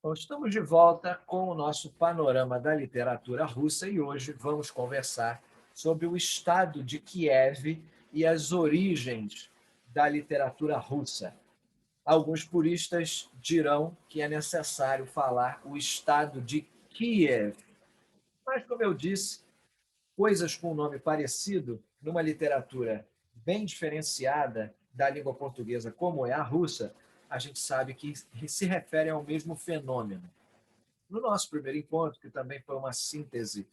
Bom, estamos de volta com o nosso panorama da literatura russa e hoje vamos conversar sobre o estado de Kiev e as origens da literatura russa. Alguns puristas dirão que é necessário falar o estado de Kiev, mas, como eu disse, coisas com um nome parecido, numa literatura bem diferenciada da língua portuguesa, como é a russa, a gente sabe que se refere ao mesmo fenômeno. No nosso primeiro encontro, que também foi uma síntese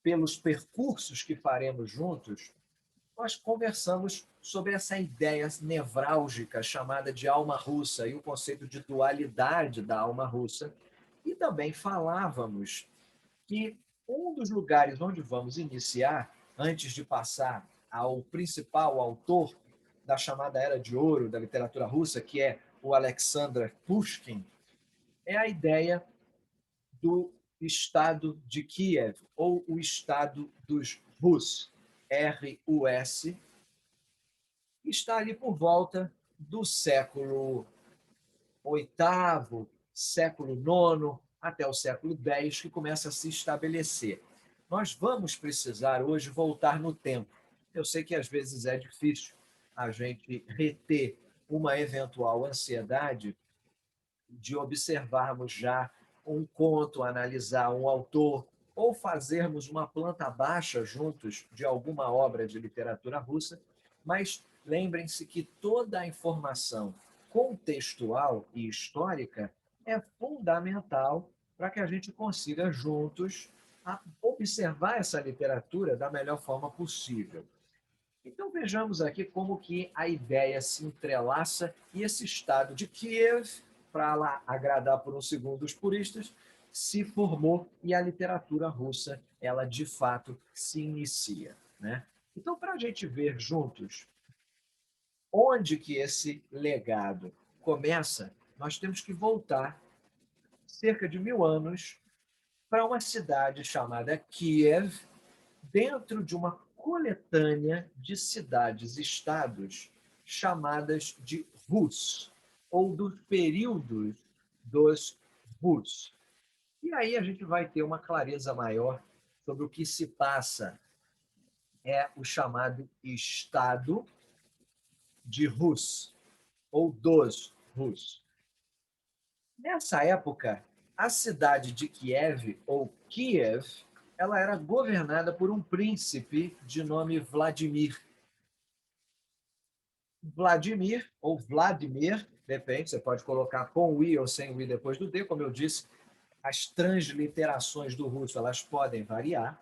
pelos percursos que faremos juntos, nós conversamos sobre essa ideia nevrálgica chamada de alma russa e o conceito de dualidade da alma russa. E também falávamos que um dos lugares onde vamos iniciar, antes de passar ao principal autor da chamada Era de Ouro da literatura russa, que é o Alexander Pushkin, é a ideia do estado de Kiev, ou o estado dos Rus, R-U-S, que está ali por volta do século oitavo, século nono, até o século X, que começa a se estabelecer. Nós vamos precisar hoje voltar no tempo. Eu sei que às vezes é difícil a gente reter uma eventual ansiedade de observarmos já um conto, analisar um autor, ou fazermos uma planta baixa juntos de alguma obra de literatura russa, mas lembrem-se que toda a informação contextual e histórica é fundamental para que a gente consiga juntos observar essa literatura da melhor forma possível. Então vejamos aqui como que a ideia se entrelaça e esse estado de Kiev, para lá agradar por um segundo os puristas, se formou e a literatura russa, ela de fato se inicia, né? Então, para a gente ver juntos onde que esse legado começa, nós temos que voltar cerca de 1000 anos para uma cidade chamada Kiev, dentro de uma coletânea de cidades-estados chamadas de Rus, ou dos períodos dos Rus. E aí a gente vai ter uma clareza maior sobre o que se passa, é o chamado Estado de Rus, ou dos Rus. Nessa época, a cidade de Kiev, ou Kiev, ela era governada por um príncipe de nome Vladimir. Vladimir, ou Vladimir, depende, você pode colocar com o i ou sem o i depois do d, como eu disse, as transliterações do russo elas podem variar,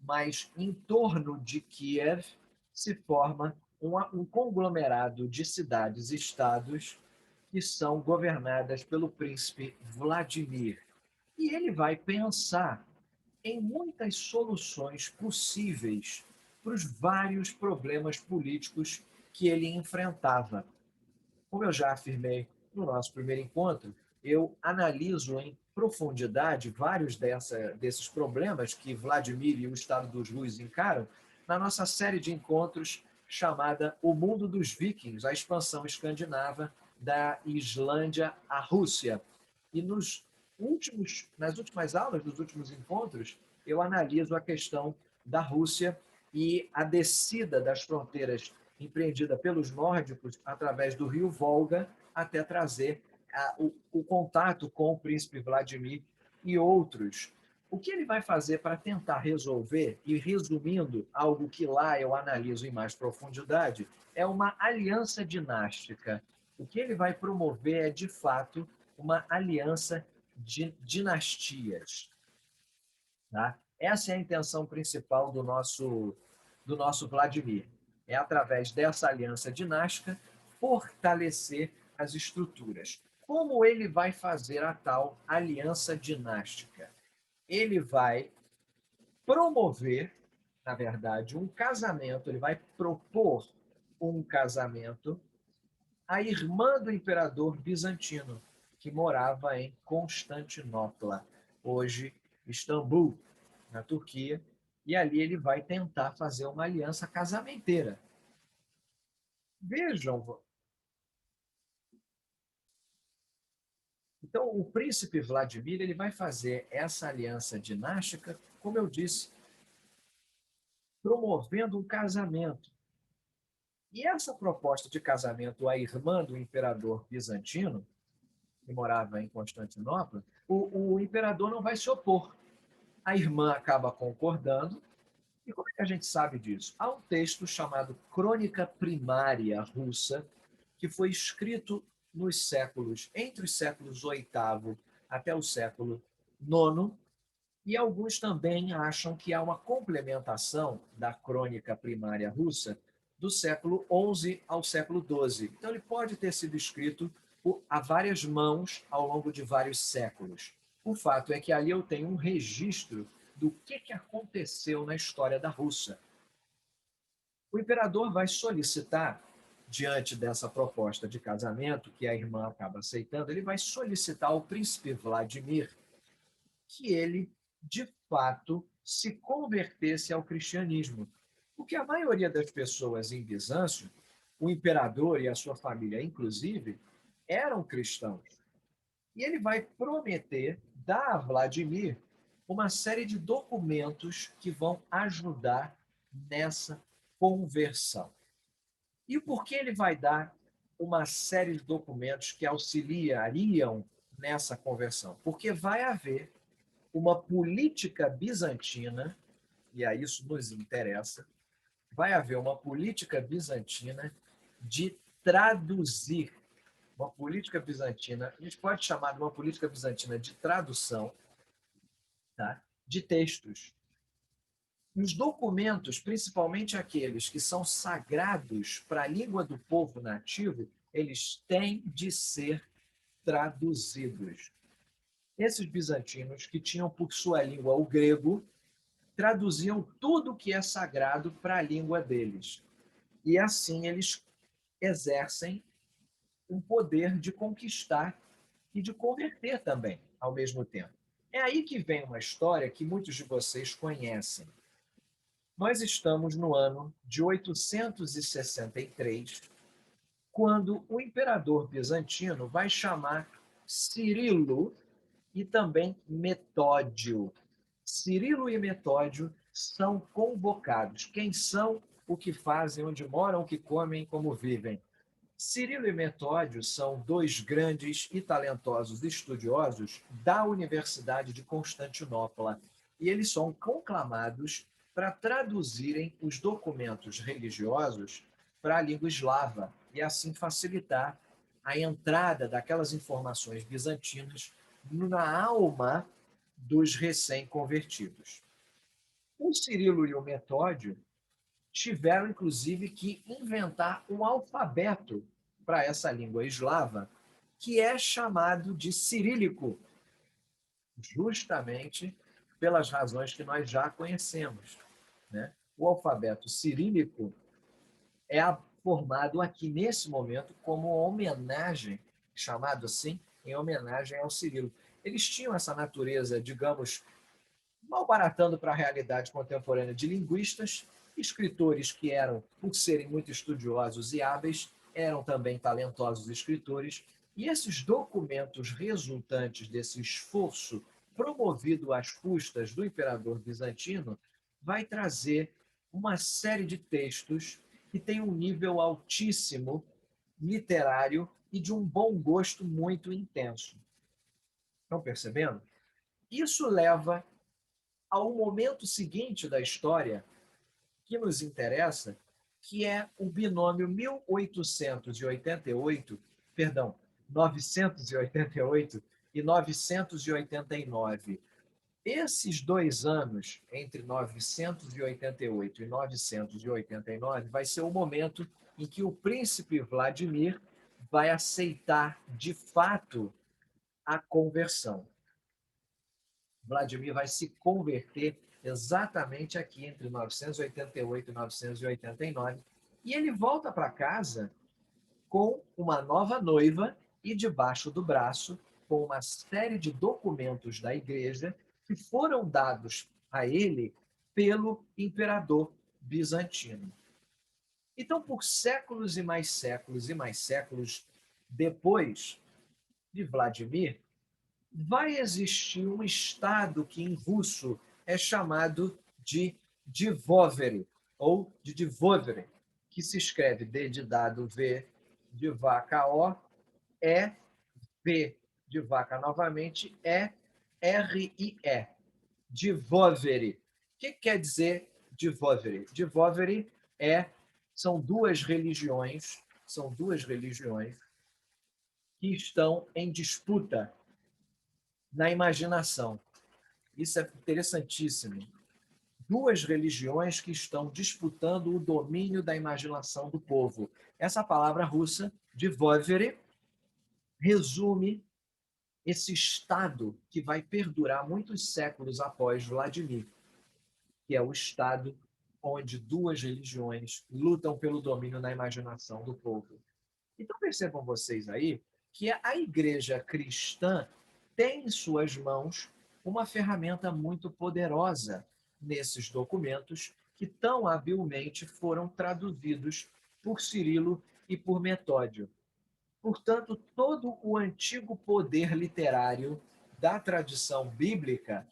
mas em torno de Kiev se forma um conglomerado de cidades-estados que são governadas pelo príncipe Vladimir. E ele vai pensar em muitas soluções possíveis para os vários problemas políticos que ele enfrentava. Como eu já afirmei no nosso primeiro encontro, eu analiso em profundidade vários desses problemas que Vladimir e o Estado dos Rus encaram na nossa série de encontros chamada O Mundo dos Vikings, a expansão escandinava da Islândia à Rússia. E nas últimas aulas, nos últimos encontros, eu analiso a questão da Rússia e a descida das fronteiras empreendida pelos nórdicos através do rio Volga até trazer o contato com o príncipe Vladimir e outros. O que ele vai fazer para tentar resolver, e resumindo algo que lá eu analiso em mais profundidade, é uma aliança dinástica. O que ele vai promover é, de fato, uma aliança de dinastias. Tá? Essa é a intenção principal do nosso Vladimir. É, através dessa aliança dinástica, fortalecer as estruturas. Como ele vai fazer a tal aliança dinástica? Ele vai promover, na verdade, um casamento, ele vai propor um casamento à irmã do imperador bizantino, que morava em Constantinopla, hoje Istambul, na Turquia, e ali ele vai tentar fazer uma aliança casamenteira. Vejam, Então, o príncipe Vladimir ele vai fazer essa aliança dinástica, como eu disse, promovendo um casamento. E essa proposta de casamento à irmã do imperador bizantino, que morava em Constantinopla, o imperador não vai se opor. A irmã acaba concordando. E como é que a gente sabe disso? Há um texto chamado Crônica Primária Russa, que foi escrito nos séculos, entre os séculos VIII até o século IX, e alguns também acham que há uma complementação da Crônica Primária Russa do século XI ao século XII. Então, ele pode ter sido escrito a várias mãos ao longo de vários séculos. O fato é que ali eu tenho um registro do que aconteceu na história da Rússia. O imperador vai solicitar, diante dessa proposta de casamento, que a irmã acaba aceitando, ele vai solicitar ao príncipe Vladimir que ele, de fato, se convertesse ao cristianismo. Porque a maioria das pessoas em Bizâncio, o imperador e a sua família, inclusive, eram cristãos. E ele vai prometer dar a Vladimir uma série de documentos que vão ajudar nessa conversão. E por que ele vai dar uma série de documentos que auxiliariam nessa conversão? Porque vai haver uma política bizantina, e a isso nos interessa, vai haver uma política bizantina de traduzir, uma política bizantina, a gente pode chamar de uma política bizantina de tradução, tá? De textos. Os documentos, principalmente aqueles que são sagrados para a língua do povo nativo, eles têm de ser traduzidos. Esses bizantinos, que tinham por sua língua o grego, traduziam tudo que é sagrado para a língua deles. E assim eles exercem um poder de conquistar e de converter também, ao mesmo tempo. É aí que vem uma história que muitos de vocês conhecem. Nós estamos no ano de 863, quando o imperador bizantino vai chamar Cirilo e também Metódio. Cirilo e Metódio são convocados. Quem são, o que fazem, onde moram, o que comem, como vivem. Cirilo e Metódio são dois grandes e talentosos estudiosos da Universidade de Constantinopla. E eles são conclamados para traduzirem os documentos religiosos para a língua eslava e assim facilitar a entrada daquelas informações bizantinas na alma dos recém-convertidos. O Cirilo e o Metódio tiveram, inclusive, que inventar um alfabeto para essa língua eslava, que é chamado de cirílico, justamente pelas razões que nós já conhecemos, né? O alfabeto cirílico é formado aqui nesse momento como uma homenagem, chamado assim, em homenagem ao Cirilo. Eles tinham essa natureza, digamos, malbaratando para a realidade contemporânea de linguistas, escritores que eram, por serem muito estudiosos e hábeis, eram também talentosos escritores, e esses documentos resultantes desse esforço promovido às custas do imperador bizantino vai trazer uma série de textos que têm um nível altíssimo literário e de um bom gosto muito intenso. Estão percebendo? Isso leva ao momento seguinte da história que nos interessa, que é o binômio 1888, perdão, 988 e 989. Esses 2 anos, entre 988 e 989, vai ser o momento em que o príncipe Vladimir vai aceitar, de fato, a conversão. Vladimir vai se converter exatamente aqui entre 988 e 989, e ele volta para casa com uma nova noiva e debaixo do braço com uma série de documentos da igreja que foram dados a ele pelo imperador bizantino. Então, por séculos e mais séculos e mais séculos depois de Vladimir, vai existir um estado que em russo é chamado de Dvorery, ou de Dvorery, que se escreve D de dado, V de vaca, O, E, V de vaca novamente, E, R e E. Dvorery. O que quer dizer Dvorery? Dvorery são duas religiões que estão em disputa na imaginação. Isso é interessantíssimo. Duas religiões que estão disputando o domínio da imaginação do povo. Essa palavra russa, Dvorery, resume esse estado que vai perdurar muitos séculos após Vladimir, que é o estado onde duas religiões lutam pelo domínio na imaginação do povo. Então percebam vocês aí que a igreja cristã tem em suas mãos uma ferramenta muito poderosa nesses documentos que tão habilmente foram traduzidos por Cirilo e por Metódio. Portanto, todo o antigo poder literário da tradição bíblica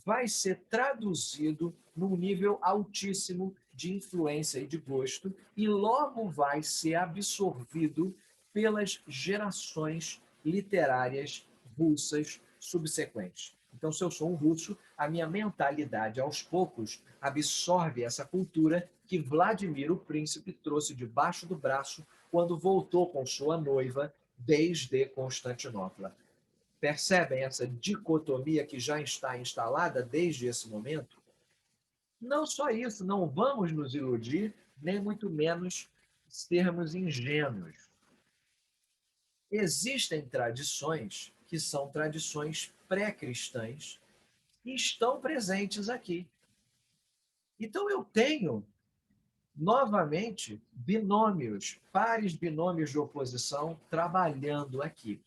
vai ser traduzido num nível altíssimo de influência e de gosto, e logo vai ser absorvido pelas gerações literárias russas subsequentes. Então, se eu sou um russo, a minha mentalidade, aos poucos, absorve essa cultura que Vladimir, o príncipe, trouxe debaixo do braço quando voltou com sua noiva desde Constantinopla. Percebem essa dicotomia que já está instalada desde esse momento? Não só isso, não vamos nos iludir, nem muito menos sermos ingênuos. Existem tradições que são tradições pré-cristãs e estão presentes aqui. Então eu tenho, novamente, binômios, pares binômios de oposição trabalhando aqui.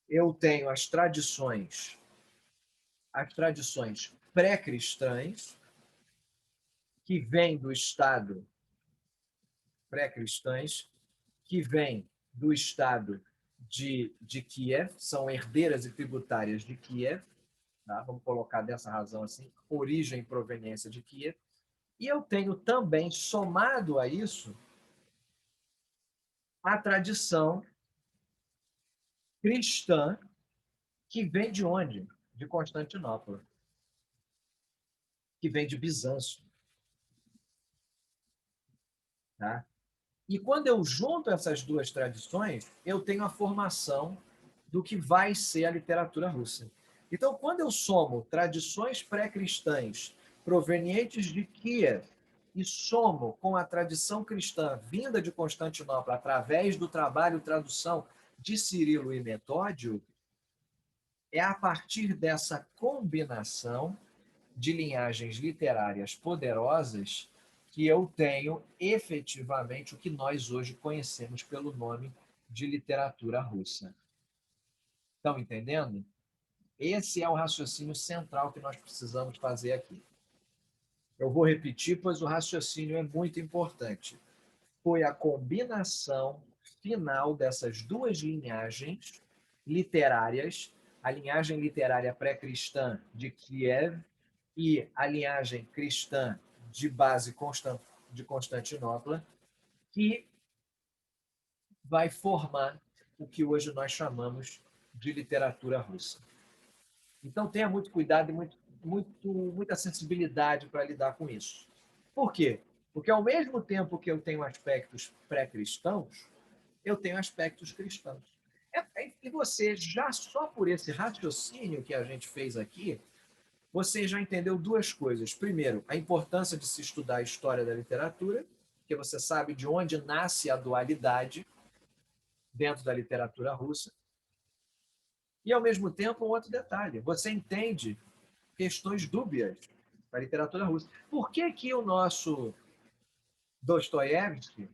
Eu tenho as tradições pré-cristãs, que vêm do Estado, pré-cristãs, que vêm do Estado de Kiev, são herdeiras e tributárias de Kiev, tá? Vamos colocar dessa razão assim, origem e proveniência de Kiev. E eu tenho também, somado a isso, a tradição cristã, que vem de onde? De Constantinopla, que vem de Bizâncio. Tá? E quando eu junto essas duas tradições, eu tenho a formação do que vai ser a literatura russa. Então, quando eu somo tradições pré-cristãs provenientes de Kiev e somo com a tradição cristã vinda de Constantinopla através do trabalho tradução de Cirilo e Metódio, é a partir dessa combinação de linhagens literárias poderosas que eu tenho efetivamente o que nós hoje conhecemos pelo nome de literatura russa. Estão entendendo? Esse é o raciocínio central que nós precisamos fazer aqui. Eu vou repetir, pois o raciocínio é muito importante. Foi a combinação final dessas duas linhagens literárias, a linhagem literária pré-cristã de Kiev e a linhagem cristã de base de Constantinopla, que vai formar o que hoje nós chamamos de literatura russa. Então tenha muito cuidado e muita sensibilidade para lidar com isso. Por quê? Porque ao mesmo tempo que eu tenho aspectos pré-cristãos, eu tenho aspectos cristãos. E você, já só por esse raciocínio que a gente fez aqui, você já entendeu duas coisas. Primeiro, a importância de se estudar a história da literatura, porque você sabe de onde nasce a dualidade dentro da literatura russa. E, ao mesmo tempo, um outro detalhe. Você entende questões dúbias da literatura russa. Por que, que o nosso Dostoiévski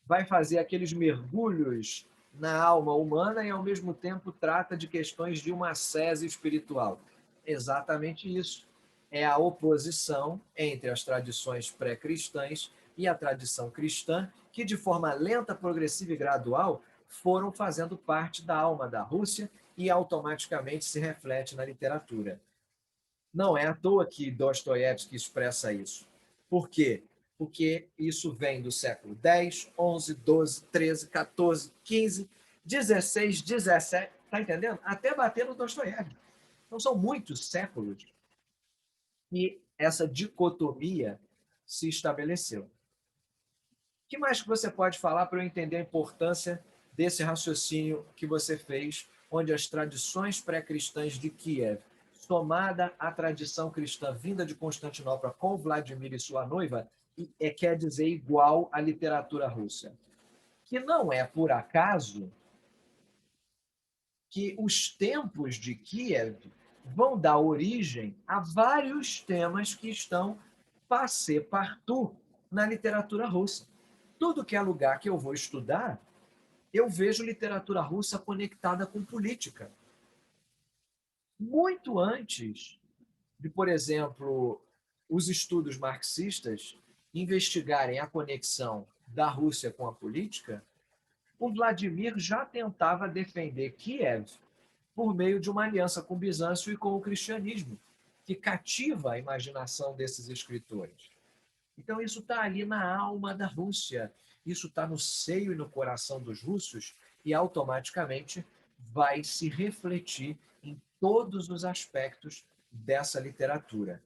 vai fazer aqueles mergulhos na alma humana e, ao mesmo tempo, trata de questões de uma ascese espiritual? Exatamente isso. É a oposição entre as tradições pré-cristãs e a tradição cristã, que, de forma lenta, progressiva e gradual, foram fazendo parte da alma da Rússia e automaticamente se reflete na literatura. Não é à toa que Dostoiévski expressa isso. Por quê? Porque isso vem do século X, XI, XII, XIII, XIV, XV, XVI, XVII, tá entendendo? Até bater no Dostoiévski. Então são muitos séculos que essa dicotomia se estabeleceu. O que mais que você pode falar para eu entender a importância desse raciocínio que você fez, onde as tradições pré-cristãs de Kiev, somada à tradição cristã vinda de Constantinopla com Vladimir e sua noiva, quer dizer igual à literatura russa? Que não é por acaso que os tempos de Kiev vão dar origem a vários temas que estão passé partout na literatura russa. Tudo que é lugar que eu vou estudar, eu vejo literatura russa conectada com política. Muito antes de, por exemplo, os estudos marxistas investigarem a conexão da Rússia com a política, o Vladimir já tentava defender Kiev por meio de uma aliança com Bizâncio e com o cristianismo, que cativa a imaginação desses escritores. Então, isso está ali na alma da Rússia, isso está no seio e no coração dos russos e automaticamente vai se refletir em todos os aspectos dessa literatura.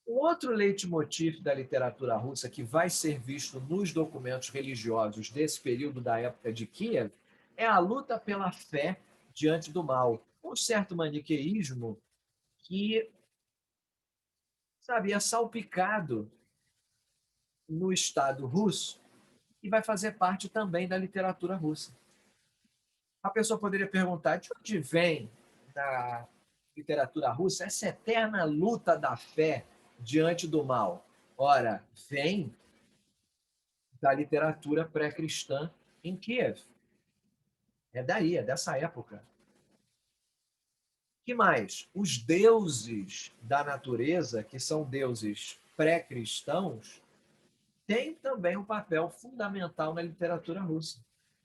O outro leitmotiv da literatura russa que vai ser visto nos documentos religiosos desse período da época de Kiev é a luta pela fé diante do mal. Um certo maniqueísmo que, sabe, é salpicado no Estado russo e vai fazer parte também da literatura russa. A pessoa poderia perguntar de onde vem na literatura russa essa eterna luta da fé diante do mal. Ora, vem da literatura pré-cristã em Kiev. É daí, é dessa época. Que mais? Os deuses da natureza, que são deuses pré-cristãos, têm também um papel fundamental na literatura russa.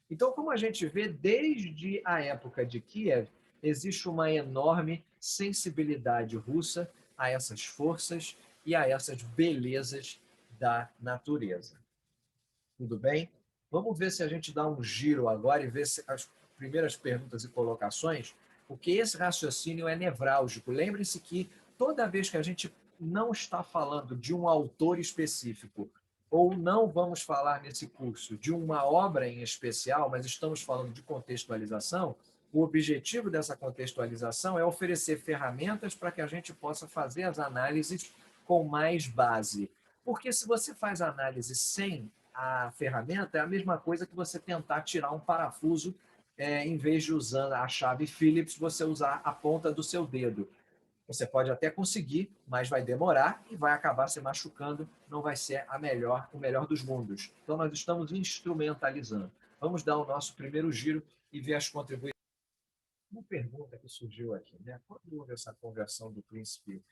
Então, como a gente vê, desde a época de Kiev, existe uma enorme sensibilidade russa a essas forças e a essas belezas da natureza. Tudo bem? Vamos ver se a gente dá um giro agora e ver se as primeiras perguntas e colocações, porque esse raciocínio é nevrálgico. Lembre-se que toda vez que a gente não está falando de um autor específico, ou não vamos falar nesse curso de uma obra em especial, mas estamos falando de contextualização, o objetivo dessa contextualização é oferecer ferramentas para que a gente possa fazer as análises com mais base. Porque se você faz análise sem a ferramenta, é a mesma coisa que você tentar tirar um parafuso, em vez de usar a chave Phillips, você usar a ponta do seu dedo. Você pode até conseguir, mas vai demorar e vai acabar se machucando, não vai ser o melhor dos mundos. Então, nós estamos instrumentalizando. Vamos dar o nosso primeiro giro e ver as contribuições. Uma pergunta que surgiu aqui, né? Quando houve essa conversão do príncipe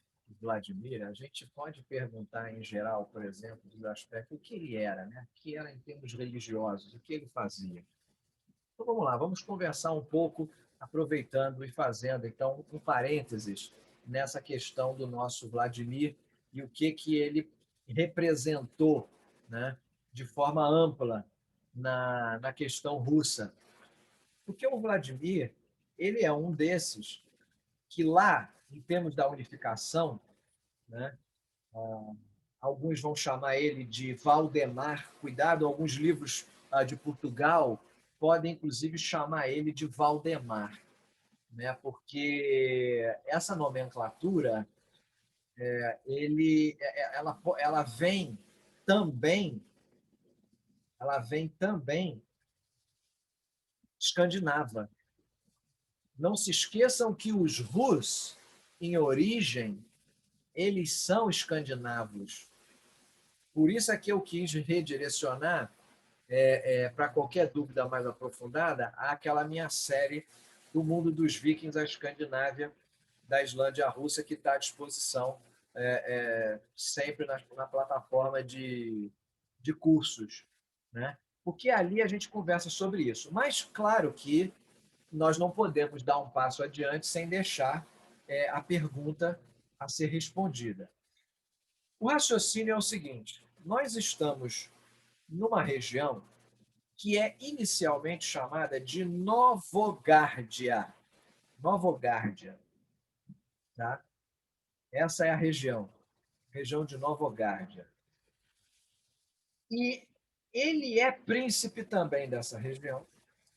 Vladimir, a gente pode perguntar em geral, por exemplo, dos aspectos, o que ele era, né? O que era em termos religiosos, o que ele fazia. Então vamos lá, vamos conversar um pouco, aproveitando e fazendo, então, um parênteses nessa questão do nosso Vladimir e o que ele representou, né, de forma ampla na questão russa. Porque o Vladimir, ele é um desses que lá, em termos da unificação, né, alguns vão chamar ele de Valdemar, cuidado, alguns livros de Portugal podem inclusive chamar ele de Valdemar, né, porque essa nomenclatura ela vem também escandinava. Não se esqueçam que os Rus, em origem, eles são escandinavos. Por isso é que eu quis redirecionar, para qualquer dúvida mais aprofundada, àquela minha série do mundo dos vikings, a Escandinávia, da Islândia à Rússia, que está à disposição sempre na plataforma de cursos, né? porque ali a gente conversa sobre isso. Mas, claro que nós não podemos dar um passo adiante sem deixar a pergunta a ser respondida. O raciocínio é o seguinte: nós estamos numa região que é inicialmente chamada de Novogárdia. Novogárdia, tá? Essa é a região de Novogárdia. E ele é príncipe também dessa região.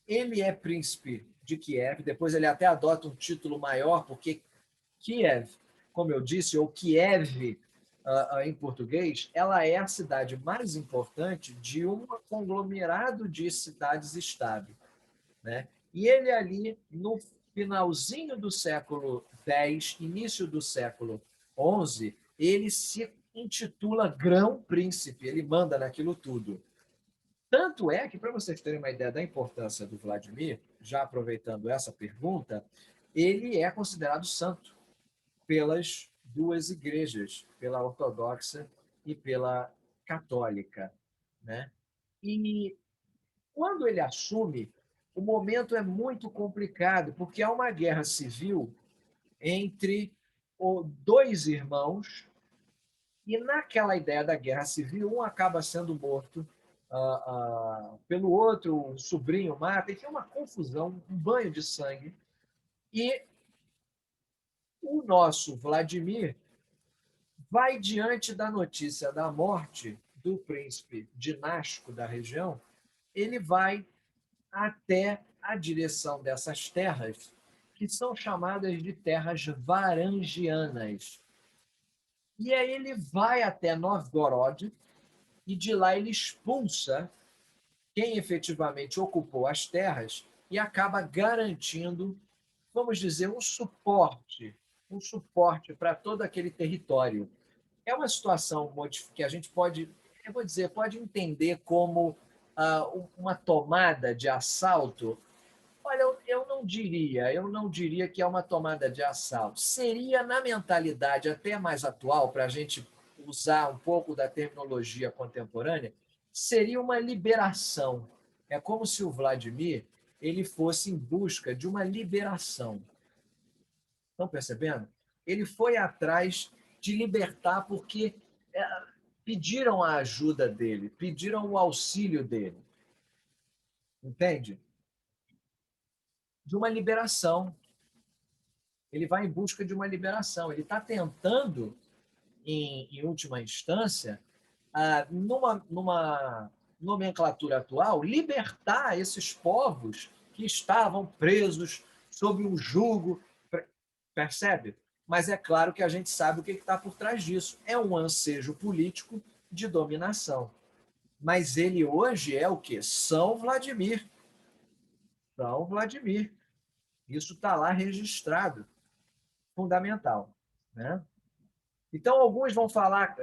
Ele é príncipe de Kiev. Depois ele até adota um título maior, porque Kiev, como eu disse, ou Kiev em português, ela é a cidade mais importante de um conglomerado de cidades-estado, né? E ele ali, no finalzinho do século X, início do século XI, ele se intitula Grão-Príncipe, ele manda naquilo tudo. Tanto é que, para vocês terem uma ideia da importância do Vladimir, já aproveitando essa pergunta, ele é considerado santo pelas duas igrejas, pela ortodoxa e pela católica, né? E quando ele assume, o momento é muito complicado, porque há uma guerra civil entre dois irmãos, e naquela ideia da guerra civil, um acaba sendo morto pelo outro, o sobrinho mata, e tem uma confusão, um banho de sangue. E o nosso Vladimir vai diante da notícia da morte do príncipe dinástico da região, ele vai até a direção dessas terras, que são chamadas de terras varangianas. E aí ele vai até Novgorod e de lá ele expulsa quem efetivamente ocupou as terras e acaba garantindo, vamos dizer, um suporte para todo aquele território. É uma situação que a gente pode, eu vou dizer, pode entender como uma tomada de assalto. Olha, eu não diria que é uma tomada de assalto. Seria, na mentalidade até mais atual, para a gente usar um pouco da terminologia contemporânea, seria uma liberação. É como se o Vladimir ele fosse em busca de uma liberação. Estão percebendo? Ele foi atrás de libertar porque pediram a ajuda dele, pediram o auxílio dele. Entende? De uma liberação. Ele vai em busca de uma liberação. Ele está tentando, em última instância, numa nomenclatura atual, libertar esses povos que estavam presos sob um jugo. Percebe? Mas é claro que a gente sabe o que está por trás disso. É um ansejo político de dominação. Mas ele hoje é o quê? São Vladimir. São Vladimir. Isso está lá registrado. Fundamental. Né? Então, alguns vão falar,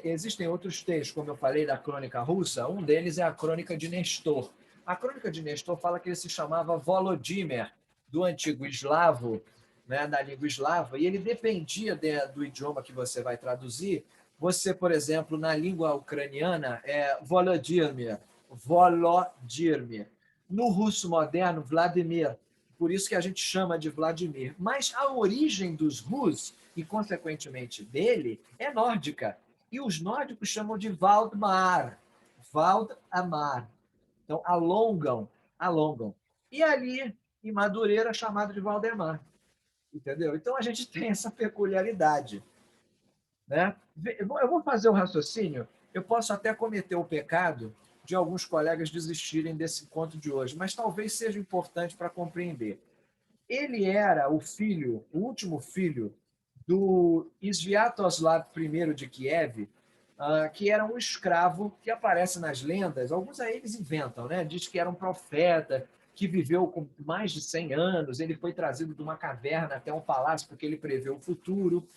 existem outros textos, como eu falei, da crônica russa, um deles é a crônica de Nestor. A crônica de Nestor fala que ele se chamava Volodímer, do antigo eslavo, né, da língua eslava, e ele dependia do idioma que você vai traduzir. Você, por exemplo, na língua ucraniana, é Volodymyr, Volodymyr. No russo moderno, Vladimir. Por isso que a gente chama de Vladimir. Mas a origem dos Rus e, consequentemente, dele, é nórdica. E os nórdicos chamam de Valdemar. Valdemar. Então, alongam. E ali, em Madureira, é chamado de Valdemar. Entendeu? Então, a gente tem essa peculiaridade. Né? Eu vou fazer o raciocínio, eu posso até cometer o pecado de alguns colegas desistirem desse encontro de hoje, mas talvez seja importante para compreender. Ele era o último filho do Sviatoslav I de Kiev, que era um escravo que aparece nas lendas, alguns aí eles inventam, né? Diz que era um profeta que viveu com mais de 100 anos, ele foi trazido de uma caverna até um palácio porque ele prevê o futuro.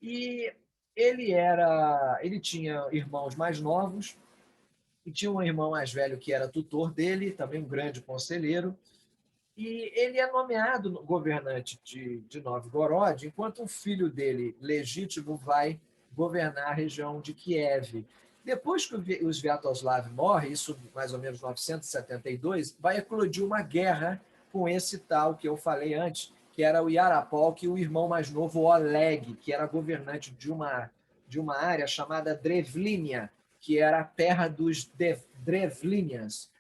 E ele tinha irmãos mais novos e tinha um irmão mais velho que era tutor dele, também um grande conselheiro. E ele é nomeado governante de Novgorod, enquanto o filho dele, legítimo, vai governar a região de Kiev. Depois que o Sviatoslav morre, isso mais ou menos 972, vai eclodir uma guerra com esse tal que eu falei antes, que era o Yarapolk e o irmão mais novo, Oleg, que era governante de uma área chamada Drevlinia, que era a terra dos Drevlinians.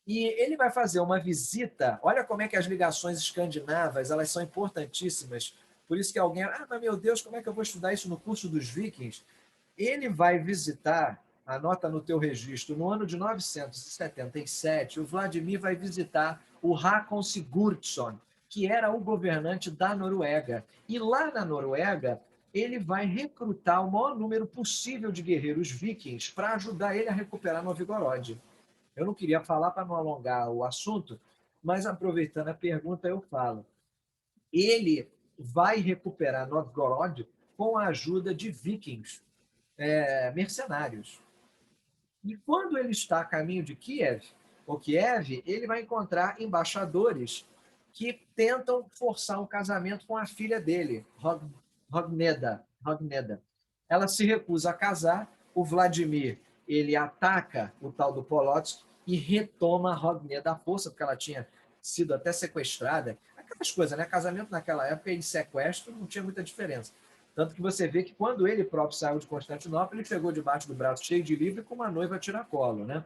E ele vai fazer uma visita. Olha como é que as ligações escandinavas elas são importantíssimas. Por isso que alguém, mas meu Deus, como é que eu vou estudar isso no curso dos Vikings? Ele vai visitar, anota no teu registro, no ano de 977, o Vladimir vai visitar o Hakon Sigurdsson, que era o governante da Noruega. E lá na Noruega, ele vai recrutar o maior número possível de guerreiros vikings para ajudar ele a recuperar Novgorod. Eu não queria falar para não alongar o assunto, mas aproveitando a pergunta, eu falo. Ele vai recuperar Novgorod com a ajuda de vikings, mercenários. E quando ele está a caminho de Kiev, ou Kiev, ele vai encontrar embaixadores que tentam forçar um casamento com a filha dele, Rogneda. Ela se recusa a casar, o Vladimir ele ataca o tal do Polotsk e retoma a Rogneda à força, porque ela tinha sido até sequestrada. Aquelas coisas, né? Casamento naquela época e sequestro não tinha muita diferença. Tanto que você vê que quando ele próprio saiu de Constantinopla, ele chegou debaixo do braço cheio de livro e com uma noiva a tiracolo, né?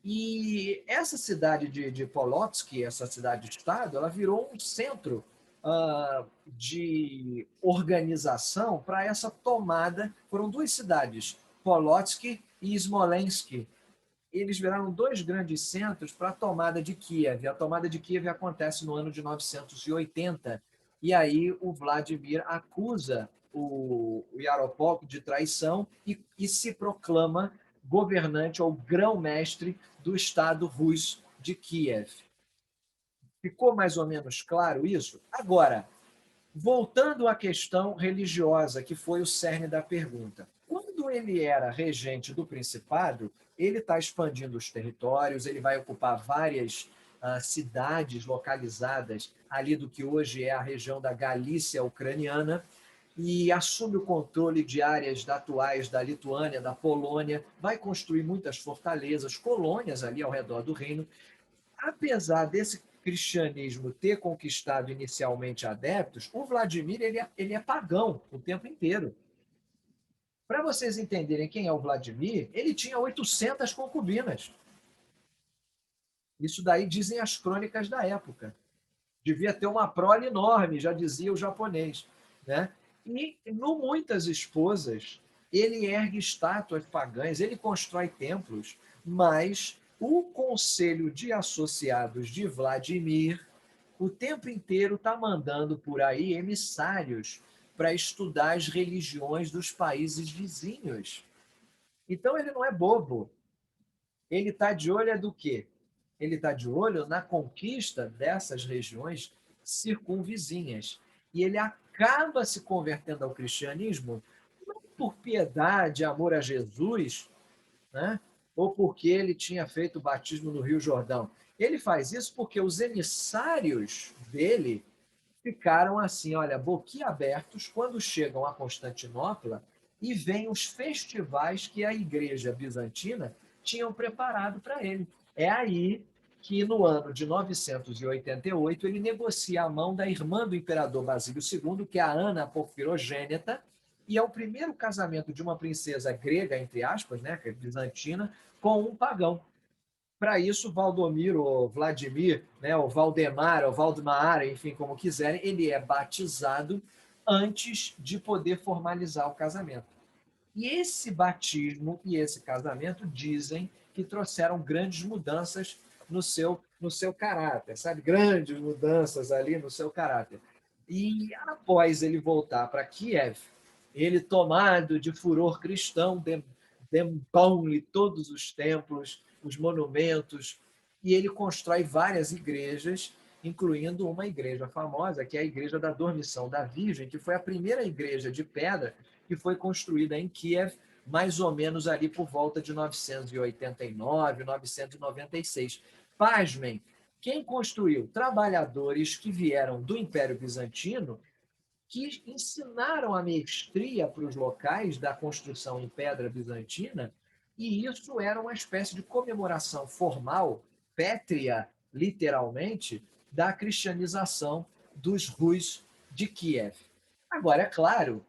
E essa cidade de Polotsk, essa cidade-estado, ela virou um centro de organização para essa tomada. Foram duas cidades, Polotsk e Smolensk. Eles viraram dois grandes centros para a tomada de Kiev. A tomada de Kiev acontece no ano de 980. E aí o Vladimir acusa o Yaropolk de traição e se proclama governante ou grão-mestre do Estado russo de Kiev. Ficou mais ou menos claro isso? Agora, voltando à questão religiosa, que foi o cerne da pergunta. Quando ele era regente do Principado, ele está expandindo os territórios, ele vai ocupar várias cidades localizadas ali do que hoje é a região da Galícia ucraniana, e assume o controle de áreas atuais da Lituânia, da Polônia, vai construir muitas fortalezas, colônias ali ao redor do reino. Apesar desse cristianismo ter conquistado inicialmente adeptos, o Vladimir ele é pagão o tempo inteiro. Para vocês entenderem quem é o Vladimir, ele tinha 800 concubinas. Isso daí dizem as crônicas da época. Devia ter uma prole enorme, já dizia o japonês. Né? E no Muitas Esposas, ele ergue estátuas pagãs, ele constrói templos, mas o Conselho de Associados de Vladimir o tempo inteiro está mandando por aí emissários para estudar as religiões dos países vizinhos. Então ele não é bobo. Ele está de olho do quê? Ele está de olho na conquista dessas regiões circunvizinhas. E ele acaba se convertendo ao cristianismo não por piedade, amor a Jesus, né? Ou porque ele tinha feito o batismo no Rio Jordão. Ele faz isso porque os emissários dele ficaram assim, olha, boquiabertos quando chegam a Constantinopla e veem os festivais que a igreja bizantina tinham preparado para ele. É aí que, no ano de 988, ele negocia a mão da irmã do imperador Basílio II, que é a Ana Porfirogêneta, e é o primeiro casamento de uma princesa grega, entre aspas, né, que é bizantina, com um pagão. Para isso, Valdomiro, ou Vladimir, né, ou Valdemar, ou Valdemar, enfim, como quiserem, ele é batizado antes de poder formalizar o casamento. E esse batismo e esse casamento dizem que trouxeram grandes mudanças no seu caráter, sabe? Grandes mudanças ali no seu caráter. E após ele voltar para Kiev, ele tomado de furor cristão, dembão-lhe todos os templos, os monumentos, e ele constrói várias igrejas, incluindo uma igreja famosa, que é a Igreja da Dormição da Virgem, que foi a primeira igreja de pedra que foi construída em Kiev, mais ou menos ali por volta de 989, 996. Pasmem, quem construiu? Trabalhadores que vieram do Império Bizantino, que ensinaram a mestria para os locais da construção em pedra bizantina e isso era uma espécie de comemoração formal, pétrea, literalmente, da cristianização dos Rus de Kiev. Agora, é claro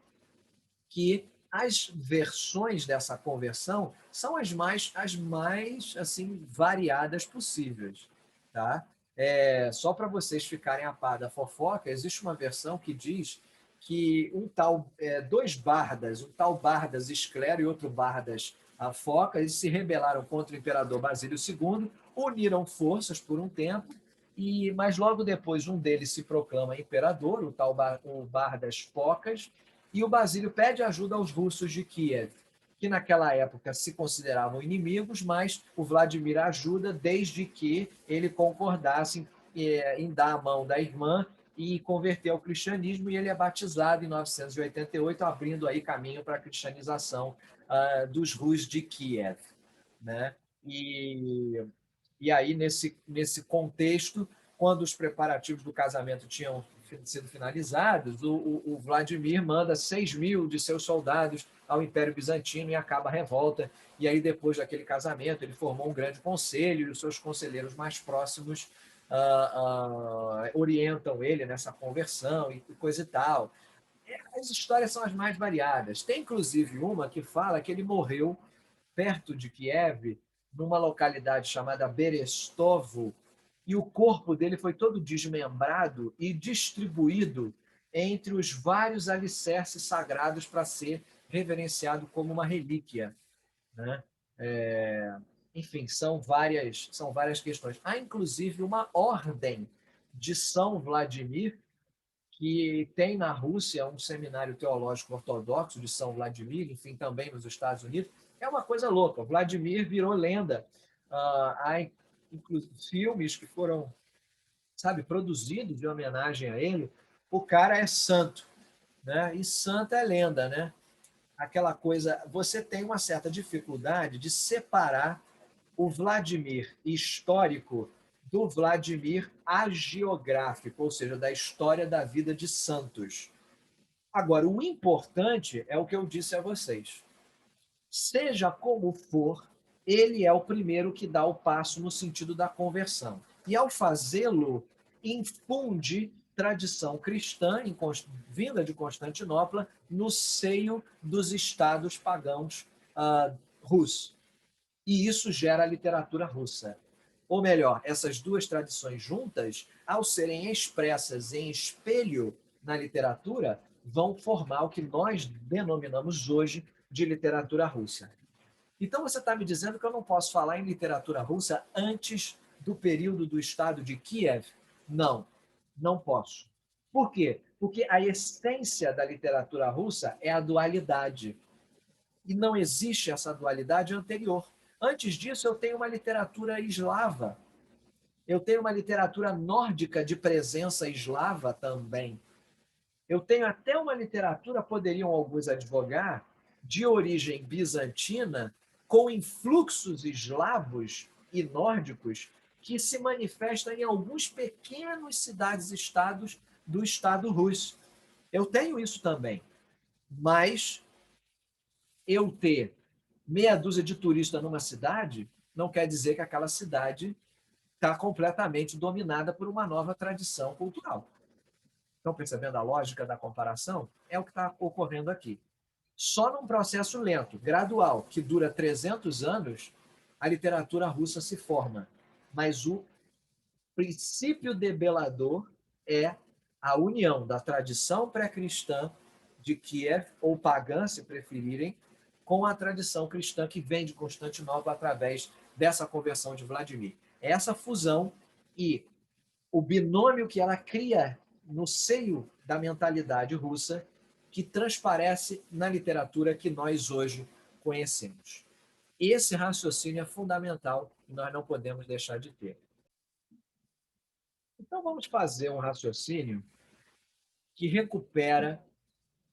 que as versões dessa conversão são as mais assim variadas possíveis, tá? Só para vocês ficarem a par da fofoca, existe uma versão que diz que dois Bardas, um tal Bardas Esclero e outro Bardas Foca, eles se rebelaram contra o imperador Basílio II, uniram forças por um tempo, mas logo depois um deles se proclama imperador, o Bardas Focas, e o Basílio pede ajuda aos russos de Kiev, que naquela época se consideravam inimigos, mas o Vladimir ajuda desde que ele concordasse em dar a mão da irmã e converter ao cristianismo, e ele é batizado em 988, abrindo aí caminho para a cristianização dos Rus de Kiev, né? E, e aí, nesse contexto, quando os preparativos do casamento tinham sido finalizados, o Vladimir manda 6.000 de seus soldados ao Império Bizantino e acaba a revolta. E aí, depois daquele casamento, ele formou um grande conselho e os seus conselheiros mais próximos orientam ele nessa conversão e coisa e tal. As histórias são as mais variadas. Tem, inclusive, uma que fala que ele morreu perto de Kiev, numa localidade chamada Berestovo, e o corpo dele foi todo desmembrado e distribuído entre os vários alicerces sagrados para ser reverenciado como uma relíquia, né? Enfim, são várias questões. Há, inclusive, uma ordem de São Vladimir, que tem na Rússia um seminário teológico ortodoxo de São Vladimir, enfim, também nos Estados Unidos. É uma coisa louca. Vladimir virou lenda. Há filmes que foram, sabe, produzidos em homenagem a ele. O cara é santo, né? E santo é lenda, né? Aquela coisa, você tem uma certa dificuldade de separar o Vladimir histórico do Vladimir agiográfico, ou seja, da história da vida de santos. Agora, o importante é o que eu disse a vocês. Seja como for, ele é o primeiro que dá o passo no sentido da conversão. E, ao fazê-lo, infunde tradição cristã, vinda de Constantinopla, no seio dos estados pagãos russos. E isso gera a literatura russa. Ou melhor, essas duas tradições juntas, ao serem expressas em espelho na literatura, vão formar o que nós denominamos hoje de literatura russa. Então você está me dizendo que eu não posso falar em literatura russa antes do período do Estado de Kiev? Não, não posso. Por quê? Porque a essência da literatura russa é a dualidade. E não existe essa dualidade anterior. Antes disso, eu tenho uma literatura eslava. Eu tenho uma literatura nórdica de presença eslava também. Eu tenho até uma literatura, poderiam alguns advogar, de origem bizantina, com influxos eslavos e nórdicos, que se manifestam em alguns pequenos cidades-estados do Estado russo. Eu tenho isso também. Mas eu ter meia dúzia de turistas numa cidade não quer dizer que aquela cidade está completamente dominada por uma nova tradição cultural. Estão percebendo a lógica da comparação? É o que está ocorrendo aqui. Só num processo lento, gradual, que dura 300 anos, a literatura russa se forma. Mas o princípio debelador é a união da tradição pré-cristã de Kiev, ou pagã, se preferirem, com a tradição cristã que vem de Constantinopla através dessa conversão de Vladimir. Essa fusão e o binômio que ela cria no seio da mentalidade russa que transparece na literatura que nós hoje conhecemos. Esse raciocínio é fundamental e nós não podemos deixar de ter. Então, vamos fazer um raciocínio que recupera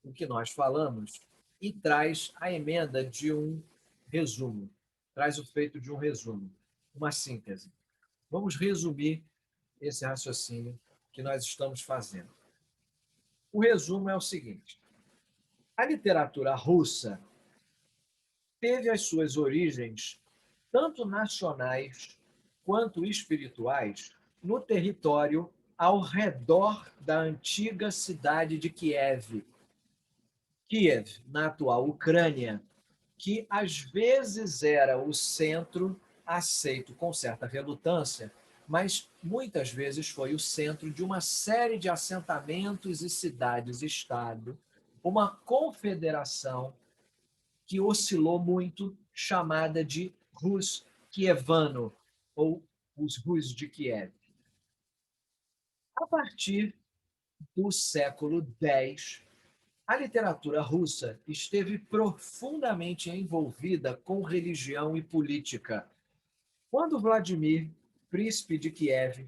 o que nós falamos e traz a emenda de um resumo, traz o feito de um resumo, uma síntese. Vamos resumir esse raciocínio que nós estamos fazendo. O resumo é o seguinte: a literatura russa teve as suas origens, tanto nacionais quanto espirituais, no território ao redor da antiga cidade de Kiev. Kiev, na atual Ucrânia, que às vezes era o centro aceito com certa relutância, mas muitas vezes foi o centro de uma série de assentamentos e cidades-estado, uma confederação que oscilou muito, chamada de Rus Kievano, ou os Rus de Kiev. A partir do século X, a literatura russa esteve profundamente envolvida com religião e política. Quando Vladimir, príncipe de Kiev,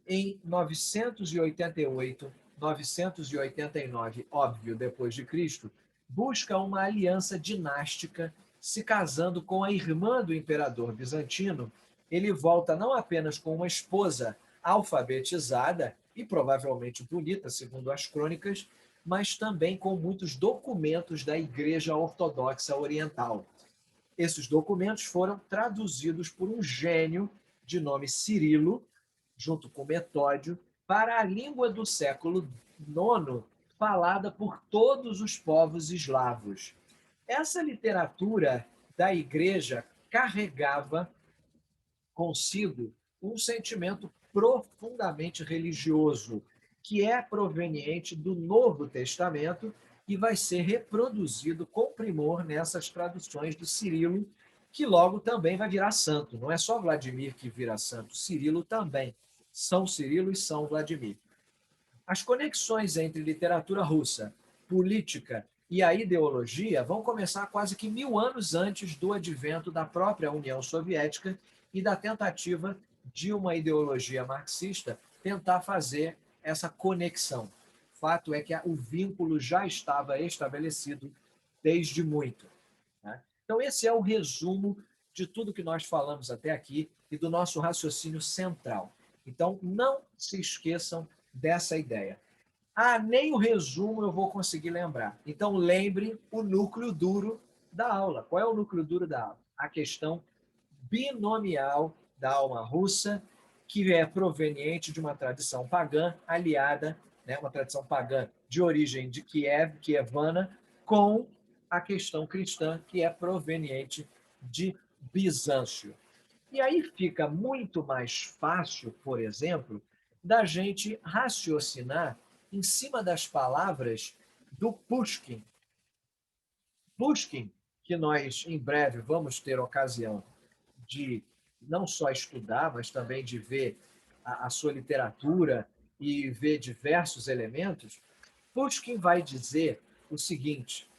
em 988, 989, óbvio, depois de Cristo, busca uma aliança dinástica, se casando com a irmã do imperador bizantino, ele volta não apenas com uma esposa alfabetizada e provavelmente bonita, segundo as crônicas, mas também com muitos documentos da Igreja Ortodoxa Oriental. Esses documentos foram traduzidos por um gênio de nome Cirilo, junto com Metódio, para a língua do século IX, falada por todos os povos eslavos. Essa literatura da igreja carregava consigo um sentimento profundamente religioso, que é proveniente do Novo Testamento e vai ser reproduzido com primor nessas traduções do Cirilo, que logo também vai virar santo. Não é só Vladimir que vira santo, Cirilo também. São Cirilo e São Vladimir. As conexões entre literatura russa, política e a ideologia vão começar quase que 1000 anos antes do advento da própria União Soviética e da tentativa de uma ideologia marxista tentar fazer essa conexão. O fato é que o vínculo já estava estabelecido desde muito. Né? Então, esse é o resumo de tudo que nós falamos até aqui e do nosso raciocínio central. Então, não se esqueçam dessa ideia. Ah, nem o resumo eu vou conseguir lembrar. Então, lembre o núcleo duro da aula. Qual é o núcleo duro da aula? A questão binomial da alma russa, que é proveniente de uma tradição pagã aliada, né, uma tradição pagã de origem de Kiev, kievana, com a questão cristã, que é proveniente de Bizâncio. E aí fica muito mais fácil, por exemplo, da gente raciocinar em cima das palavras do Pushkin. Pushkin, que nós em breve vamos ter ocasião de não só estudar, mas também de ver a sua literatura e ver diversos elementos, Pushkin vai dizer o seguinte,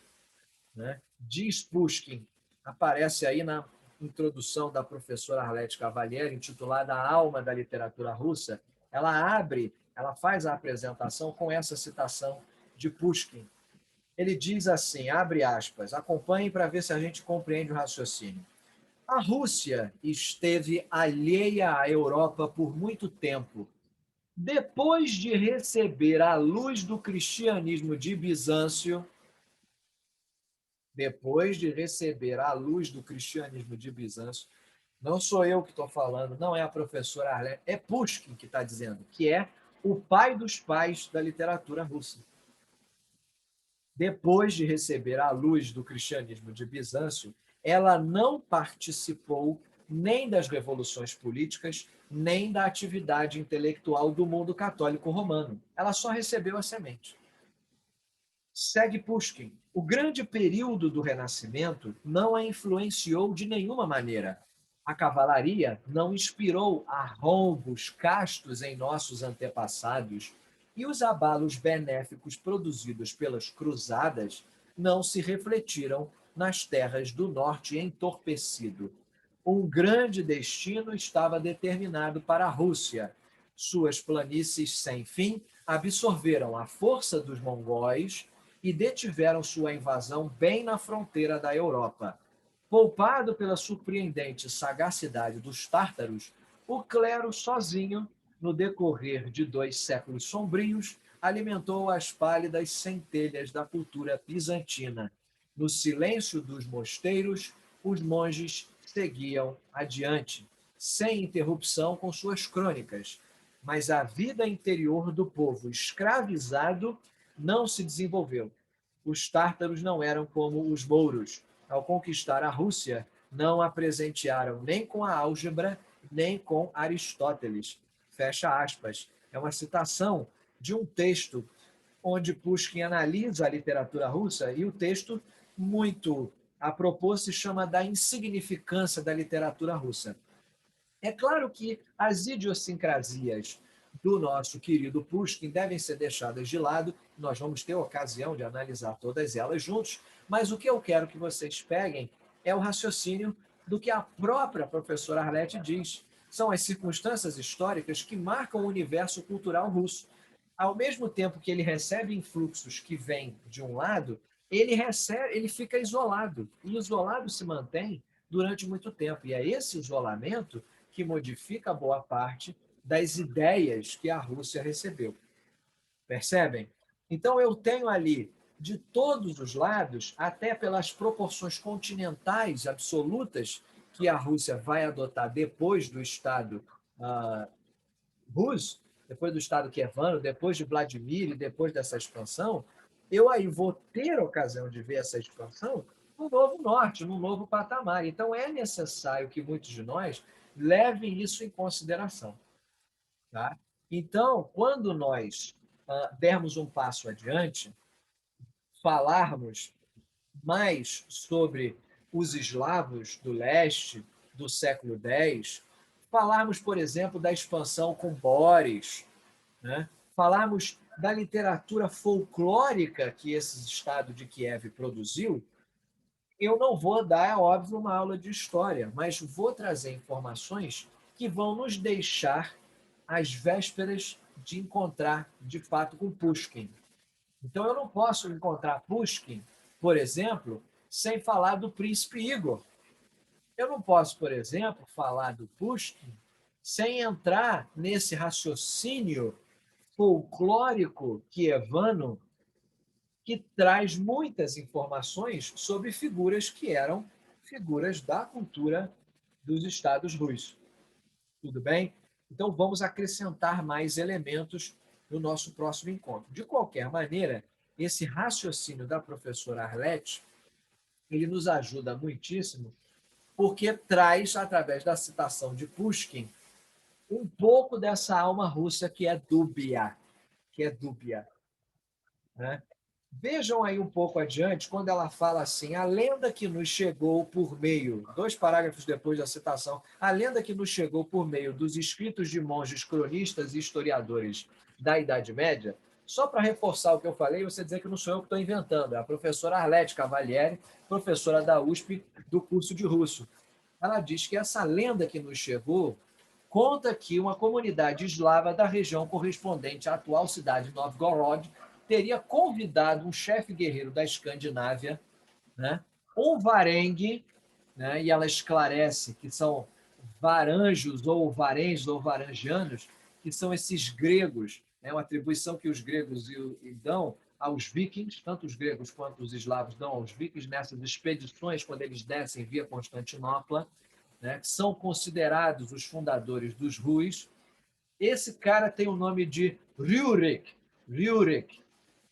né? Diz Pushkin, aparece aí na introdução da professora Arlete Cavalieri, intitulada A Alma da Literatura Russa, ela faz a apresentação com essa citação de Pushkin. Ele diz assim, abre aspas, acompanhem para ver se a gente compreende o raciocínio. A Rússia esteve alheia à Europa por muito tempo. Depois de receber a luz do cristianismo de Bizâncio, depois de receber a luz do cristianismo de Bizâncio, não sou eu que estou falando, não é a professora Arlete, é Pushkin que está dizendo, que é o pai dos pais da literatura russa. Depois de receber a luz do cristianismo de Bizâncio, ela não participou nem das revoluções políticas, nem da atividade intelectual do mundo católico romano. Ela só recebeu a semente. Segue Pushkin. O grande período do Renascimento não a influenciou de nenhuma maneira. A cavalaria não inspirou arrombos castos em nossos antepassados e os abalos benéficos produzidos pelas cruzadas não se refletiram nas terras do norte entorpecido. Um grande destino estava determinado para a Rússia. Suas planícies sem fim absorveram a força dos mongóis e detiveram sua invasão bem na fronteira da Europa. Poupado pela surpreendente sagacidade dos tártaros, o clero sozinho, no decorrer de 2 séculos sombrios, alimentou as pálidas centelhas da cultura bizantina. No silêncio dos mosteiros, os monges seguiam adiante, sem interrupção com suas crônicas, mas a vida interior do povo escravizado não se desenvolveu. Os tártaros não eram como os mouros. Ao conquistar a Rússia, não a presentearam nem com a álgebra, nem com Aristóteles. Fecha aspas. É uma citação de um texto onde Pushkin analisa a literatura russa, e o texto, muito a propor, se chama Da Insignificância da Literatura Russa. É claro que as idiosincrasias do nosso querido Pushkin devem ser deixadas de lado, nós vamos ter ocasião de analisar todas elas juntos, mas o que eu quero que vocês peguem é o raciocínio do que a própria professora Arlete diz. São as circunstâncias históricas que marcam o universo cultural russo. Ao mesmo tempo que ele recebe influxos que vêm de um lado, ele fica isolado, e isolado se mantém durante muito tempo. E é esse isolamento que modifica boa parte das ideias que a Rússia recebeu. Percebem? Então, eu tenho ali, de todos os lados, até pelas proporções continentais absolutas que a Rússia vai adotar depois do Estado russo, depois do Estado kievano, depois de Vladimir e depois dessa expansão, eu aí vou ter ocasião de ver essa expansão no Novo Norte, no novo patamar. Então, é necessário que muitos de nós levem isso em consideração. Tá? Então, quando nós dermos um passo adiante, falarmos mais sobre os eslavos do leste do século X, falarmos, por exemplo, da expansão com Boris, né? Falarmos da literatura folclórica que esse Estado de Kiev produziu, eu não vou dar, é óbvio, uma aula de história, mas vou trazer informações que vão nos deixar às vésperas de encontrar, de fato, com Pushkin. Então, eu não posso encontrar Pushkin, por exemplo, sem falar do príncipe Igor. Eu não posso, por exemplo, falar do Pushkin sem entrar nesse raciocínio folclórico kievano que traz muitas informações sobre figuras que eram figuras da cultura dos estados russos. Tudo bem? Então, vamos acrescentar mais elementos no nosso próximo encontro. De qualquer maneira, esse raciocínio da professora Arlete, ele nos ajuda muitíssimo, porque traz, através da citação de Pushkin, um pouco dessa alma russa que é dúbia, né? Vejam aí um pouco adiante, quando ela fala assim, a lenda que nos chegou por meio, 2 parágrafos depois da citação, a lenda que nos chegou por meio dos escritos de monges cronistas e historiadores da Idade Média, só para reforçar o que eu falei, você dizer que não sou eu que estou inventando, é a professora Arlete Cavalieri, professora da USP do curso de russo. Ela diz que essa lenda que nos chegou conta que uma comunidade eslava da região correspondente à atual cidade de Novgorod teria convidado um chefe guerreiro da Escandinávia, né, um varengue, né, e ela esclarece que são varanjos ou varenges ou varangianos, que são esses gregos, né, uma atribuição que os gregos dão aos vikings, tanto os gregos quanto os eslavos dão aos vikings nessas expedições quando eles descem via Constantinopla, né, que são considerados os fundadores dos Rus. Esse cara tem o nome de Rurik,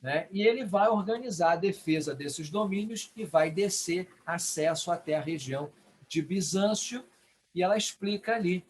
né? E ele vai organizar a defesa desses domínios e vai descer acesso até a região de Bizâncio, e ela explica ali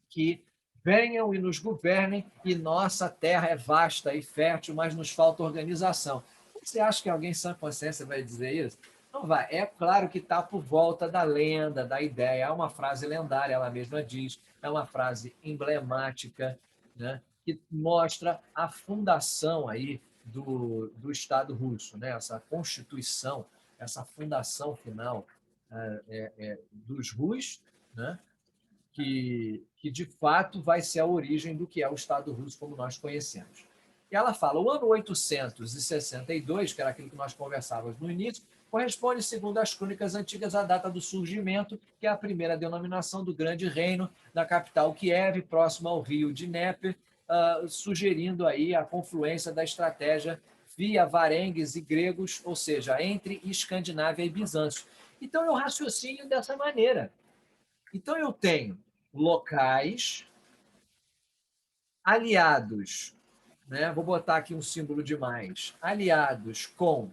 que venham e nos governem, e nossa terra é vasta e fértil, mas nos falta organização. Você acha que alguém sem consciência vai dizer isso? Não vai. É claro que está por volta da lenda, da ideia. É uma frase lendária, ela mesma diz, é uma frase emblemática, né, que mostra a fundação aí do Estado russo, né, essa constituição, essa fundação final dos Rus, né, que de fato vai ser a origem do que é o Estado russo como nós conhecemos. E ela fala, o ano 862, que era aquilo que nós conversávamos no início, corresponde, segundo as crônicas antigas, à data do surgimento, que é a primeira denominação do grande reino da capital Kiev, próximo ao rio de Dnieper, sugerindo aí a confluência da estratégia via varengues e gregos, ou seja, entre Escandinávia e Bizâncio. Então, eu raciocínio dessa maneira. Então, eu tenho locais aliados, né? Vou botar aqui um símbolo de mais, aliados com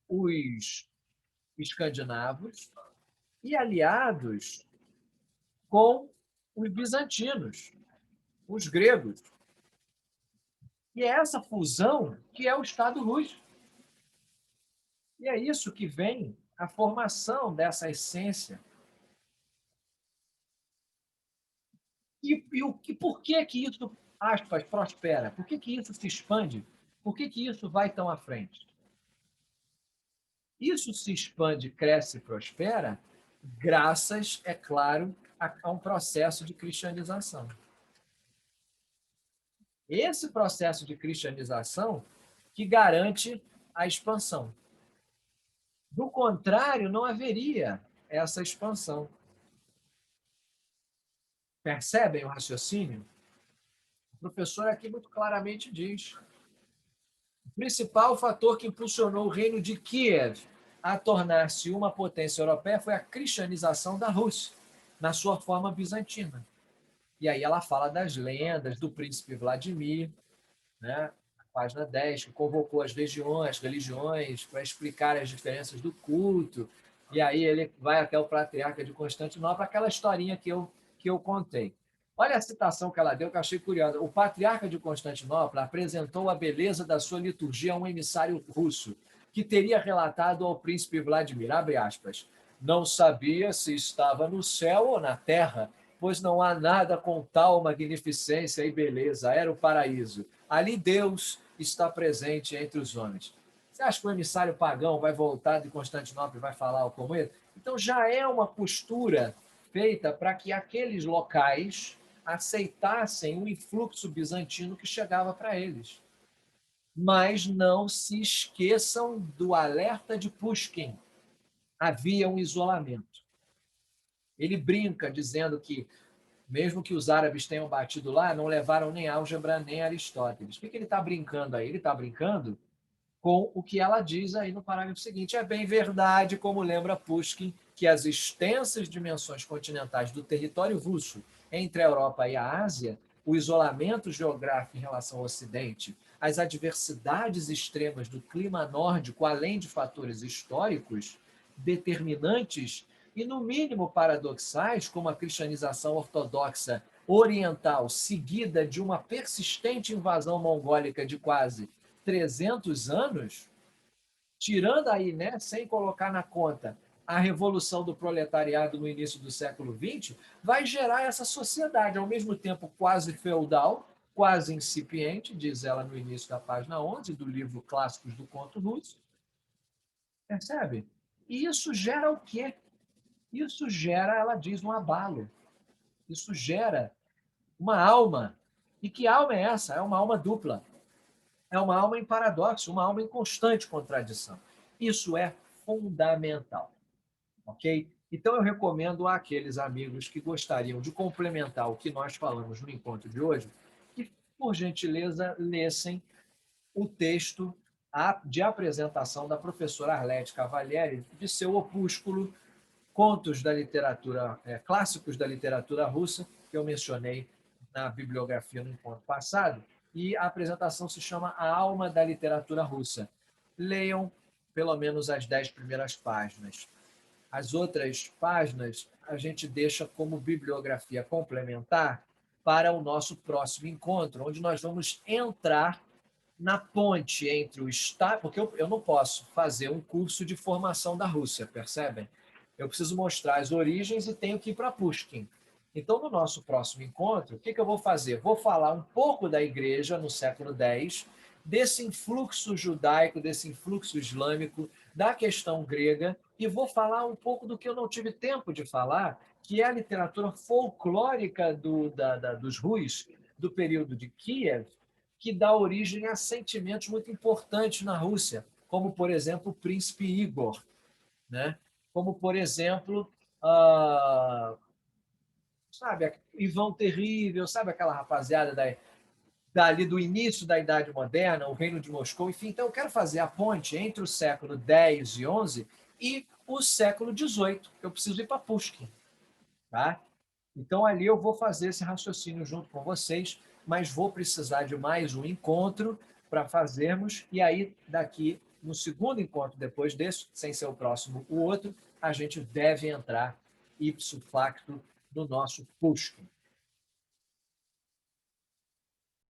os escandinavos e aliados com os bizantinos, os gregos. E é essa fusão que é o Estado Luz. E é isso que vem a formação dessa essência. Por que isso, aspas, prospera? Por que isso se expande? Por que isso vai tão à frente? Isso se expande, cresce e prospera graças, é claro, a um processo de cristianização. Esse processo de cristianização que garante a expansão. Do contrário, não haveria essa expansão. Percebem o raciocínio? O professor aqui muito claramente diz: o principal fator que impulsionou o reino de Kiev a tornar-se uma potência europeia foi a cristianização da Rússia, na sua forma bizantina. E aí ela fala das lendas do príncipe Vladimir, né? Página 10, que convocou as religiões, para explicar as diferenças do culto. E aí ele vai até o patriarca de Constantinopla, aquela historinha que eu contei. Olha a citação que ela deu, que eu achei curiosa. O patriarca de Constantinopla apresentou a beleza da sua liturgia a um emissário russo, que teria relatado ao príncipe Vladimir, abre aspas, não sabia se estava no céu ou na terra, pois não há nada com tal magnificência e beleza, era o paraíso. Ali Deus está presente entre os homens. Você acha que o emissário pagão vai voltar de Constantinopla e vai falar algo como ele? Então já é uma postura feita para que aqueles locais aceitassem o influxo bizantino que chegava para eles. Mas não se esqueçam do alerta de Pushkin. Havia um isolamento. Ele brinca dizendo que mesmo que os árabes tenham batido lá, não levaram nem álgebra nem Aristóteles. O que ele está brincando aí? Ele está brincando com o que ela diz aí no parágrafo seguinte. É bem verdade, como lembra Pushkin, que as extensas dimensões continentais do território russo entre a Europa e a Ásia, o isolamento geográfico em relação ao Ocidente, as adversidades extremas do clima nórdico, além de fatores históricos determinantes e, no mínimo, paradoxais, como a cristianização ortodoxa oriental, seguida de uma persistente invasão mongólica de quase 300 anos, tirando aí, né, sem colocar na conta a revolução do proletariado no início do século XX, vai gerar essa sociedade, ao mesmo tempo quase feudal, quase incipiente, diz ela no início da página 11 do livro Clássicos do Conto Russo. Percebe? E isso gera o quê? Isso gera, ela diz, um abalo. Isso gera uma alma. E que alma é essa? É uma alma dupla. É uma alma em paradoxo, uma alma em constante contradição. Isso é fundamental, ok? Então, eu recomendo àqueles amigos que gostariam de complementar o que nós falamos no encontro de hoje, que, por gentileza, lessem o texto de apresentação da professora Arlete Cavalieri de seu opúsculo Contos da Literatura, Clássicos da Literatura Russa, que eu mencionei na bibliografia no encontro passado, e a apresentação se chama A Alma da Literatura Russa. Leiam pelo menos as 10 primeiras páginas. As outras páginas a gente deixa como bibliografia complementar para o nosso próximo encontro, onde nós vamos entrar na ponte entre o Estado, porque eu não posso fazer um curso de formação da Rússia, percebem? Eu preciso mostrar as origens e tenho que ir para Pushkin. Então, no nosso próximo encontro, o que eu vou fazer? Vou falar um pouco da igreja no século X, desse influxo judaico, desse influxo islâmico, da questão grega, e vou falar um pouco do que eu não tive tempo de falar, que é a literatura folclórica dos Rus, do período de Kiev, que dá origem a sentimentos muito importantes na Rússia, como, por exemplo, o príncipe Igor, né? Como, por exemplo, sabe, Ivan Terrível, sabe aquela rapaziada dali do início da Idade Moderna, o Reino de Moscou, enfim. Então, eu quero fazer a ponte entre o século X e XI e o século XVIII. Eu preciso ir para Pushkin. Tá? Então, ali eu vou fazer esse raciocínio junto com vocês, mas vou precisar de mais um encontro para fazermos, e aí, daqui, no segundo encontro depois desse, sem ser o próximo, o outro, a gente deve entrar ipso facto no nosso Pushkin.